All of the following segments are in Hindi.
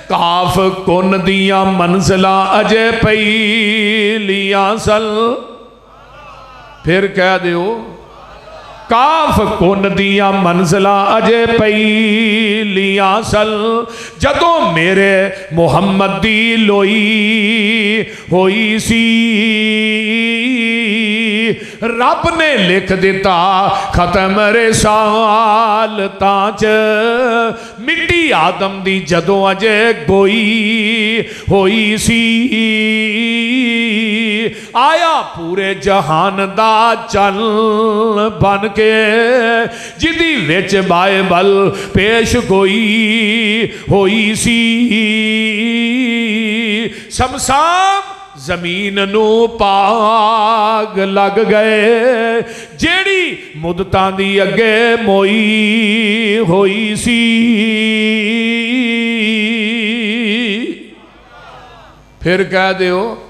काफ कुन दियां मंजिला अजे पहलियां सल। फिर कह दियो काफ कुन दियां मंजिला अजे पहलियां सल। जदों मेरे मुहम्मद दी लोई होई सी रब ने लिख दिता खत्म रिसालतां च। मिट्टी आदम दी जदों अजे गोई होई सी आया पूरे जहान दा चल बन के जिदी विच बाइबल पेश गोई होई सी। समसाम जमीन नू पाग लग गए जेड़ी मुदतां दी अगे मोई होई सी। फिर कह दियो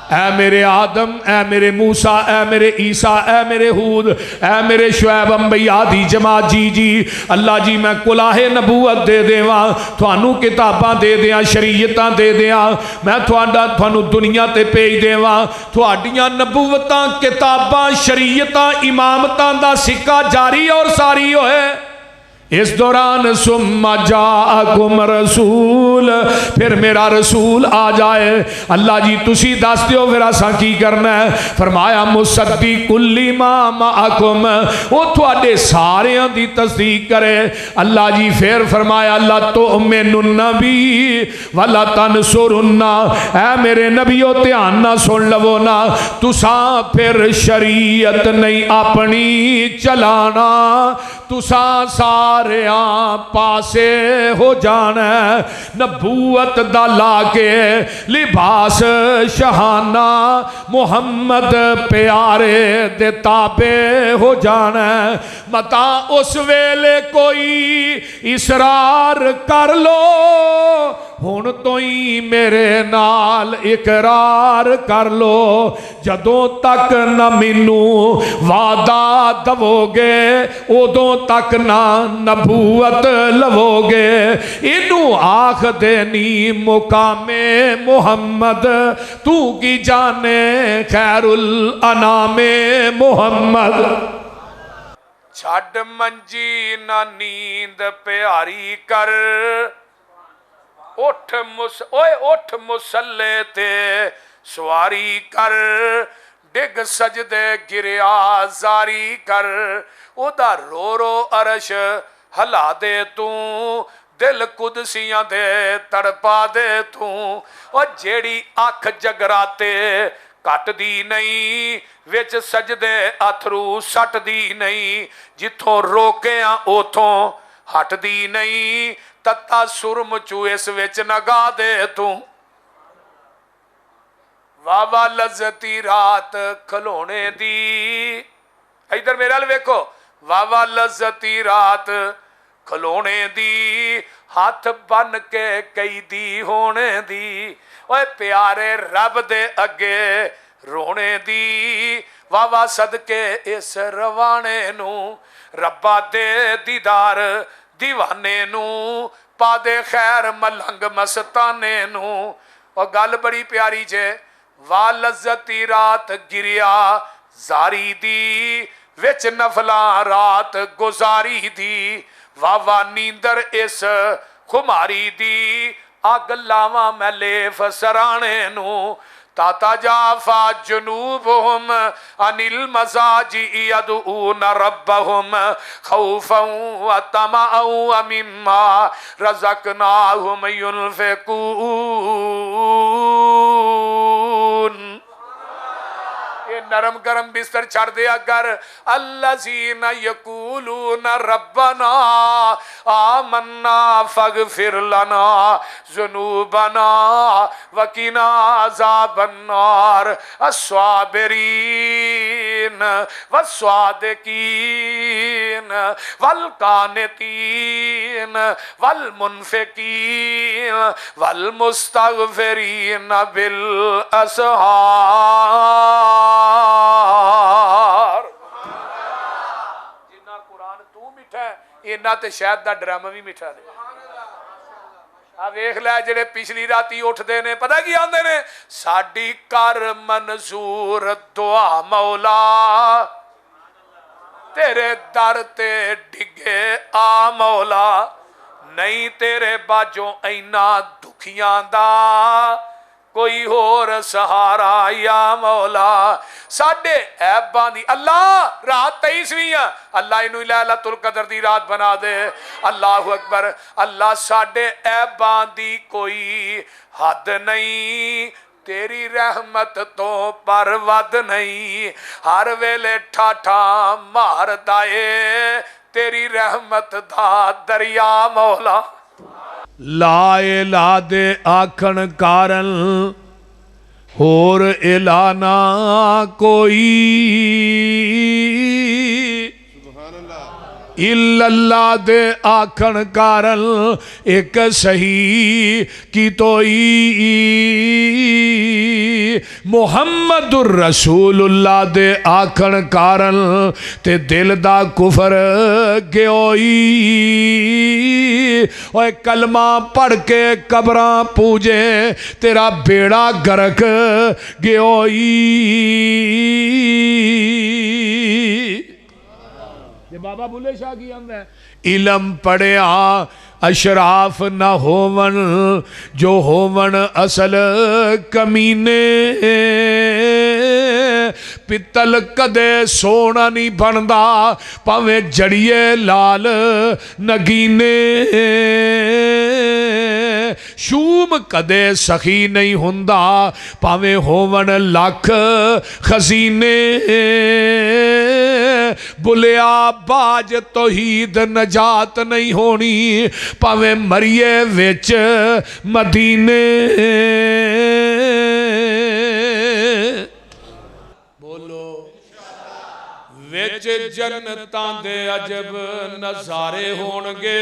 ऐ मेरे आदम, ऐ मेरे मूसा, ऐ मेरे ईसा, ऐ मेरे हूद, ऐ मेरे शुएब अंबिया दी जमात जी जी अल्लाह जी मैं कुलाहे नबूवत दे देवां थानू किताबां दे दियां शरीयतां दे दियां मैं थानू दुनिया ते भेज देवां तुहाडियां नबूवतां किताबां शरीयतां इमामतां दा सिक्का जारी और सारी होए। इस दौरान सुम्मा जाअकुम रसूल फिर मेरा रसूल आ जाए। अल्लाह जी तुसी दस दियो फिर असां की करना है। फरमाया मुसद्दिकुल लिमा माअकुम वो तुहाडे सारियां दी तस्दीक करे। अल्लाह जी फिर फरमाया ला तुमिनुन नबी वला तनसुरुन्ना ऐ मेरे नबियो ध्यान ना सुन लवो ना तुसा फिर शरीयत नहीं अपनी चलाना तुसा सारिया पासे हो जाना नबूवत दा लाके लिबास शहाना मुहम्मद प्यारे दे ताबे हो जाना। मता उस वेले कोई इसरार कर लो हुण तो ही मेरे नाल इकरार कर लो जदों तक न मैनू वादा दवोगे उदों तक ना नबूवत लवोगे। इनू आख देनी मुकामे मुहम्मद तू की जाने खैरुल अनामे मुहम्मद। छड़ मंजी ना नींद प्यारी कर उठ उठ मुसल्ले ते सवारी कर डिग सजदे गिरिया जारी कर उदा रो रो अरश हला दे तू दिल कुदसियां दे तड़पा दे तू और जेड़ी अख जगराते कटदी नहीं विच सजदे अथरू सटदी नहीं जिथों रोकिया उथों हटदी नहीं तत्ता सुरम चू इस विच नगा दे तू। वावा लज़ती रात खलोने दी इधर मेरे वाल वेखो वावा लज़ती रात खलोने दी हाथ बन के कैदी होने दी ओए प्यारे रब दे अगे रोने दी वावा सदके इस रवाने नू रब्बा दे दीदार दीवाने नू पा दे खैर मलंग मस्ताने नू। और गल बड़ी प्यारी जे वा लज़ती रात गिरिया जारी दी विच नफला रात गुजारी दी वावा नींदर इस खुमारी दी अग लावा मैं लेफ सराणे नू ताता जाफा जुनूबहुम अनिल मजाजी यदऊन रब्बहुम खौफन व तमअन व मिम्मा रज़क़नाहुम युनफ़िकून। नरम गरम बिस्तर छड़ दिया कर अल्लज़ीना यकूलूना रब्बना आमन्ना फगफिर लना ज़ुनूबना वकीना अज़ाबन्नार अस्साबिरीन वस्सादिकीन वलकानितीन वलमुनफ़िकीन वलमुस्तग़फ़िरीन बिल असहार। जिन्ना कुरान तू मिठा है इन्ना ते शायद दा ड्रम भी मिठा ने। आ वेख लै जेड़े पिछली राती उठते ने पता की आंदे ने साडी कर मंजूर दुआ मौला तेरे दर ते डिगे आ मौला नहीं तेरे बाजों इन्ना दुखियां दा कोई होर सहारा या मौला साडे ऐबां दी अल्लाह रात 23वीं अल्लाह इनू लैलतुल कदर दी रात बना दे अल्लाहु अकबर अल्लाह साडे ऐबां दी कोई हद नहीं तेरी रहमत तो पर वध नहीं हर वेले ठाठा मारदा ए तेरी रहमत दा दरिया मौला ला इला दे आखण कारण होर इला ना कोई इल्लल्लाह दे आखण कारण एक सही की तोई मुहम्मदुर रसूलुल्लाह दे आखण कारण ते दिल दा कुफर गयोई ओए कलमा पढ़ के कबरां पूजे तेरा बेड़ा गर्क गयोई बाबा बुले शाह की आंदा इलम पढ़िया अशराफ न होवन जो होवन असल कमीने पित्तल कदे सोना नहीं बनता भावें जड़िए लाल नगीने शूम कदे सखी नहीं हुंदा भावें होवन लख खजीने बुलिया बाज तौहीद नजात नहीं होनी भावें मरिए विच मदीने बोलो विच जन्नतां दे अजब नज़ारे होणगे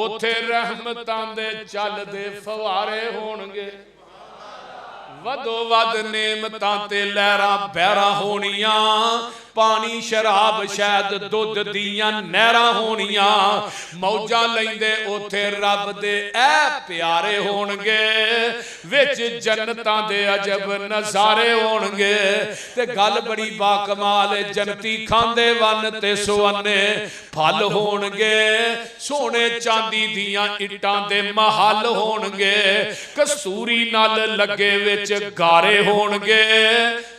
उथे रहमतां दे चलदे फवारे होणगे वधो वध नेमतां ते लहरां बहरां होणियां पानी शराब शहद दुध दियां नहरां होणियां मौजां लैंदे उथे रब दे ऐ प्यारे होणगे विच जन्नतां दे अजब नज़ारे होणगे ते गल बड़ी बाकमाल जन्नती खांदे वन ते सुवन्ने फल होणगे सोने चांदी दियां इट्टां दे महल होणगे कस्तूरी नाल लगे विच गारे होणगे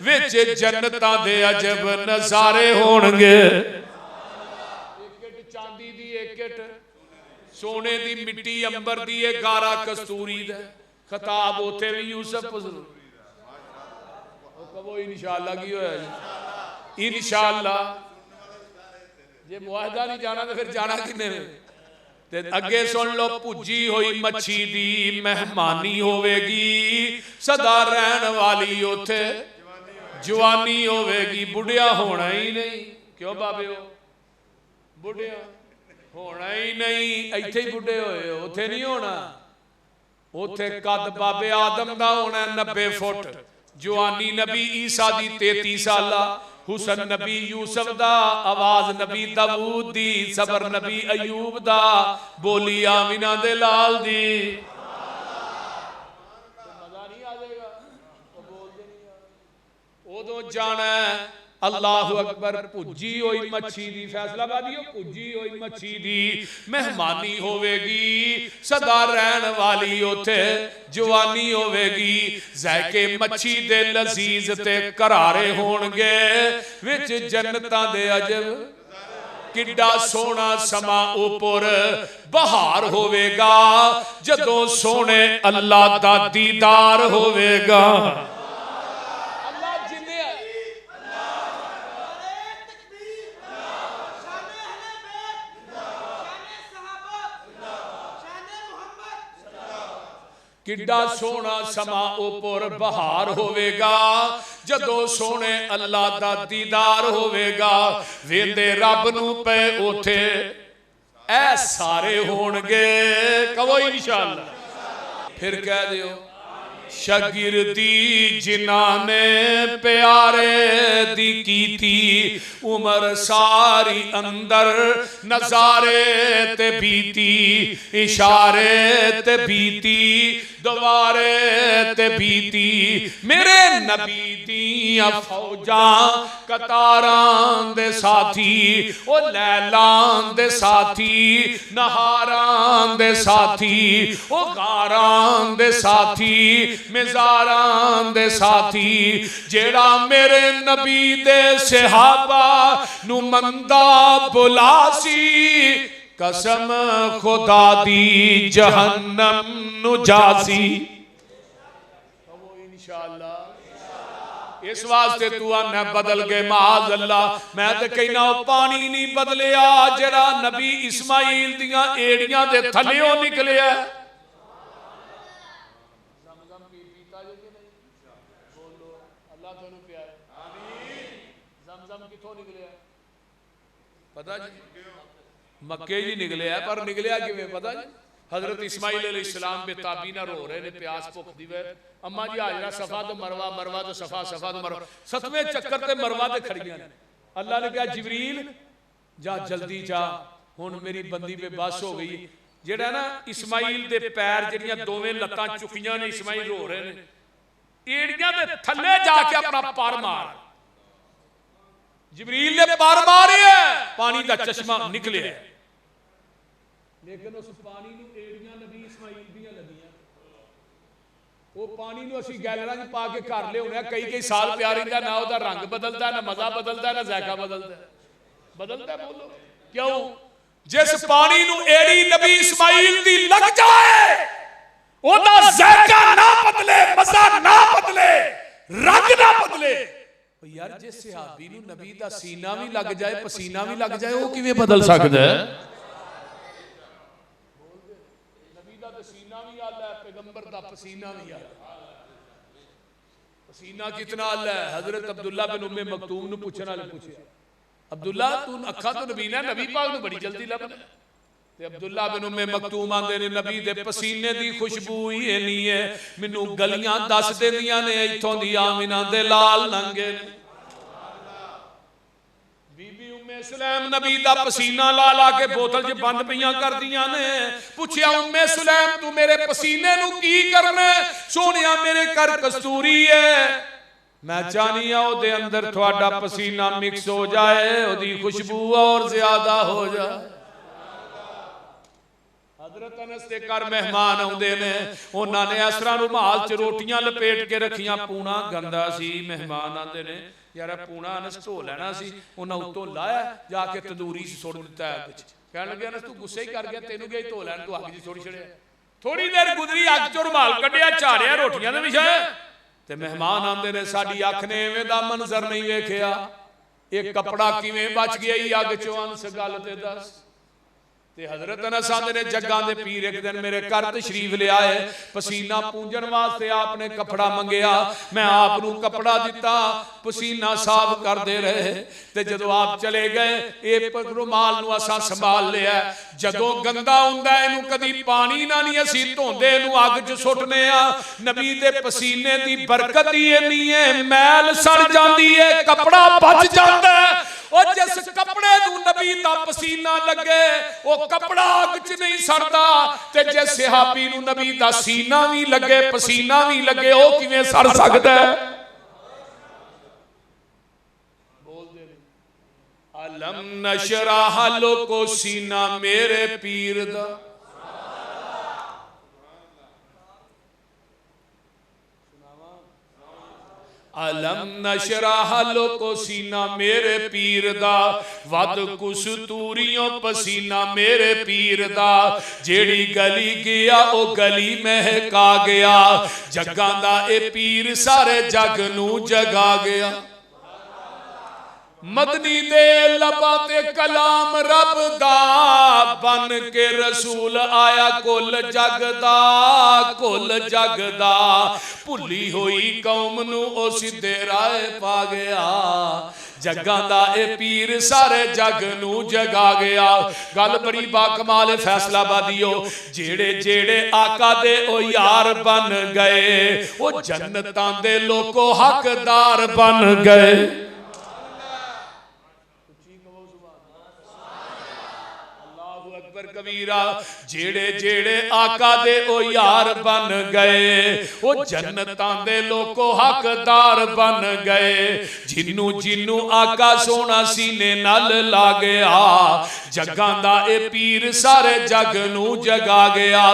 विच जन्नतां दे अजब नज़ारे होणगे एक चांदी दी एक सोने दी मिट्टी अंबर दी गारा कस्तूरी दा खिताब उथे भी यूसुफ कहो इंशाअल्लाह की होया जी इंशाअल्लाह जे मुआहदा नहीं जाना तो फिर जाना किने ते अगे सुन लो भुजी हुई मच्छी दी मेहमानी होवेगी सदा रहन वाली उथे जवानी होवेगी बुढ़िया होना ही नहीं क्यों बाबे हो बुढ़िया होना ही नहीं इत्थे ही बुढ़े होए उथे नहीं होना उथे कद बाबे आदम दा होना 90 फुट जवानी नबी ईसा दी 33 साला हुसन नबी यूसुफ दा आवाज नबी दाऊद दी सबर नबी अयूब दा बोली आमिना दे लाल दी मजा नहीं आ जाएगा उदों जाना अल्लाह अकबर भुजी हुई मच्छी दी फैसलाबादी भुजी हुई मच्छी दी मेहमानी होवेगी सदा रहन वाली उथे जवानी होवेगी ज़ायके मच्छी दे लजीज ते करारे होणगे विच जन्नतां दे अजब किड्डा सोना समा उपर बहार होवेगा जदों सोने अल्लाह दा दीदार होवेगा किड्डा सोना समा उपर बहार होवेगा जदों सोने अल्लाह दा दीदार होवेगा वेंदे रब नूं पे उथे ऐ सारे होणगे कहो इंशाअल्लाह फिर कह दियो शगिरदी जिन्हां ने प्यारे दी की थी उमर सारी अंदर नजारे ते बीती इशारे ते बीती दोबारे ते बीती मेरे नबी दियां फौजां कतारां दे साथी ओ लैलां दे साथी नहारां दे साथी ओ गारां दे साथी मिज़ारां दे साथी जेड़ा मेरे नबी दे सहाबा नु मंदा बुलासी कसम खुदा दी जहन्नम नु जासी इंशाअल्लाह। इस वास्ते तू आना बदल गए माज अल्लाह। मैं तो कहना पानी नहीं बदलिया जेड़ा नबी इस्माइल दियां एड़ियां दे थल्लियों निकलिया। पता जी मक्के ही निकले है पर निकलिया किवें पता जी। हजरत इस्माइल अलैहिस्सलाम बेताबी ना रो रहे ने प्यास भुख दी वे अम्मा जी हाजरा सफा तो मरवा मरवा तो सफा सफा तो मरवा 7वें चक्कर ते मरवा ते खड़ियां ने। अल्लाह ने कहा जिबरील जा जल्दी जा हुण मेरी बंदी पे बस हो गई। जेड़ा ना इस्माइल दे पैर जेड़ियां दोवें लत्तां चुकियां ने इस्माइल रो रहे ने एड़ियां दे थल्ले जाके अपना पर मार। जिबरील ने पर मारिया पानी का चश्मा निकले लेकिन उस पानी नूं एड़ियां नबी इस्माइल दियां लगियां। वो पानी नूं असीं गैलरां च पा के घर लिआउणे कई कई साल पिया रहिंदा ना उहदा रंग बदलदा ना मज़ा बदलदा ना जायका बदलदा बदलदा। बोलो क्यों? जिस पानी नूं एड़ी नबी इस्माइल दी लग जाए ओहदा जायका ना बदले मज़ा ना बदले रंग ना बदले। यार जिस सहाबी नूं नबी दा सीना भी लग जाए पसीना भी लग जाए वो किवें बदल सकदा है? नबी दा सीना भी आला है पैगंबर दा पसीना भी आला। पसीना कितना आला है? हजरत अब्दुल्ला बिन उम्मे मकतूम नूं पुछण वाले पूछया अब्दुल्ला तू अखा तो नबी ने नबी पाक नूं बड़ी जल्दी लभदा ते अब्दुल्ला बिन उम्मे मकतूम आंदे ने नबी दे पसीने दी खुशबू ही इन्नी है मैनू गलियां दस देंदियां ने इत्थों दी आमिना दे लाल नंगे ने। बीबी उम्मे सुलैम नबी दा पसीना ला ला के बोतल च बंद पईयां करदियां ने। पुछया उम्मे सुलैम तू मेरे पसीने नू की करना? सोनिया मेरे घर कस्तूरी है मैं चाहनी हां ओदे अंदर तुहाडा पसीना मिक्स हो जाए ओदी खुशबू और ज्यादा हो जाए। हजरत अनस दे घर मेहमान आउंदे ने उन्होंने इस तरह रुमाल च रोटियां लपेट के रखियां पूना गंदा सी। मेहमान आते ने यार पूना अनस धो लेना सी उन्हें उत्तों लाया जाके तंदूरी सुट दिता है कुछ कह लगे अनस तू गुस्से ही कर गया तेनू गया धो लैन तू अग जी थोड़ी छड़िया। थोड़ी देर गुजरी अग चो रुमाल कढ़िया झाड़िया रोटियां दे विछे ते मेहमान आते ने साडी अख ने इवें दा मंजर नहीं वेखिया ये कपड़ा किवें बच गया अग चो अंस गल ते दस। ते हजरत अनस आंदे ने जग्गां दे पीर एक दिन मेरे घर तशरीफ ले आए पसीना पूंजन वास्ते आपने कपड़ा मंगया मैं आप नूं कपड़ा दिता पसीना साफ करते रहे ते जदों आप चले गए ये रुमाल नूं असां संभाल लिया। जदों गंदा हुंदा इहनूं कदी पानी ना नहीं असीं धोंदे इहनूं अग च सुट्टने आ। नबी दे पसीने दी बरकत ही इन्नी है मैल सड़ जांदी है कपड़ा बच जांदा है। और जिस कपड़े नूं नबी दा पसीना लगे वो कपड़ा अग च नहीं सड़दा ते जिस सहाबी नूं नबी दा सीना भी लगे पसीना भी लगे वो किवें सड़ सकदा है? अलम नशराह लोको सीना मेरे पीर दा अलम नशराह लोको सीना मेरे पीर दा वद कुस्तूरियों पसीना मेरे पीर दा जेड़ी गली गया ओ गली महका गया जग्गां दा ए पीर सारे जग नू जगा गया। मदनी दे लबां ते कलाम रब दा बन के रसूल आया कुल जग दा भुली हुई कौम नू ओ सीधे राह पा गया जगां दा ए पीर सारे जग नू जगा गया। गल बड़ी बाकमाल फैसलाबादियो जेड़े जेड़े आका दे ओ यार बन गए ओ जन्नतां दे लोको हकदार बन गए। कबीरा जेड़े जेड़े आका दे ओ यार बन गए ओ जन्नतां दे लोको हकदार बन गए। जिन्नू जिन्नू आका सोना सीने नाल ला गया जगां दा ए पीर सारे जग नू जगा गया।